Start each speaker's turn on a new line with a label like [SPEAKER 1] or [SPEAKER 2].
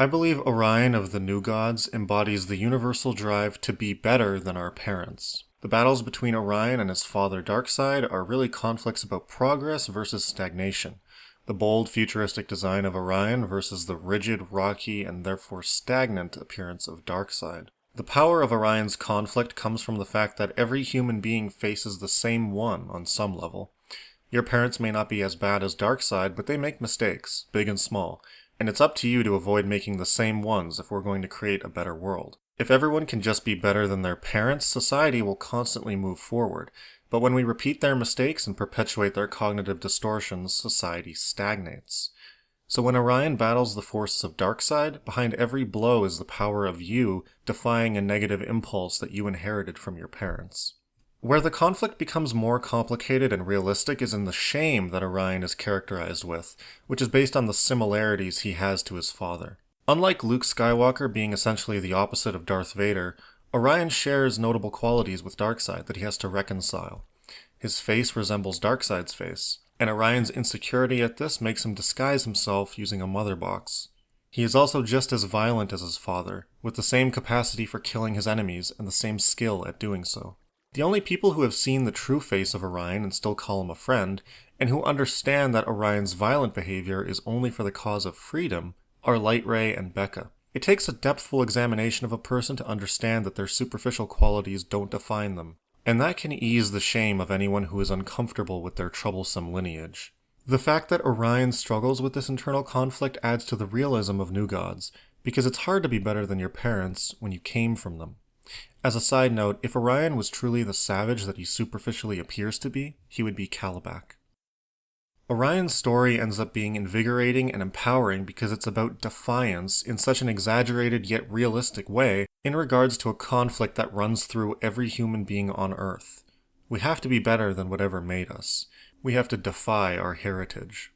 [SPEAKER 1] I believe Orion of the New Gods embodies the universal drive to be better than our parents. The battles between Orion and his father Darkseid are really conflicts about progress versus stagnation. The bold, futuristic design of Orion versus the rigid, rocky, and therefore stagnant appearance of Darkseid. The power of Orion's conflict comes from the fact that every human being faces the same one on some level. Your parents may not be as bad as Darkseid, but they make mistakes, big and small, and it's up to you to avoid making the same ones if we're going to create a better world. If everyone can just be better than their parents, society will constantly move forward, but when we repeat their mistakes and perpetuate their cognitive distortions, society stagnates. So when Orion battles the forces of Darkseid, behind every blow is the power of you defying a negative impulse that you inherited from your parents. Where the conflict becomes more complicated and realistic is in the shame that Orion is characterized with, which is based on the similarities he has to his father. Unlike Luke Skywalker being essentially the opposite of Darth Vader, Orion shares notable qualities with Darkseid that he has to reconcile. His face resembles Darkseid's face, and Orion's insecurity at this makes him disguise himself using a mother box. He is also just as violent as his father, with the same capacity for killing his enemies and the same skill at doing so. The only people who have seen the true face of Orion and still call him a friend, and who understand that Orion's violent behavior is only for the cause of freedom, are Lightray and Becca. It takes a depthful examination of a person to understand that their superficial qualities don't define them, and that can ease the shame of anyone who is uncomfortable with their troublesome lineage. The fact that Orion struggles with this internal conflict adds to the realism of New Gods, because it's hard to be better than your parents when you came from them. As a side note, if Orion was truly the savage that he superficially appears to be, he would be Calabac. Orion's story ends up being invigorating and empowering because it's about defiance in such an exaggerated yet realistic way in regards to a conflict that runs through every human being on Earth. We have to be better than whatever made us. We have to defy our heritage.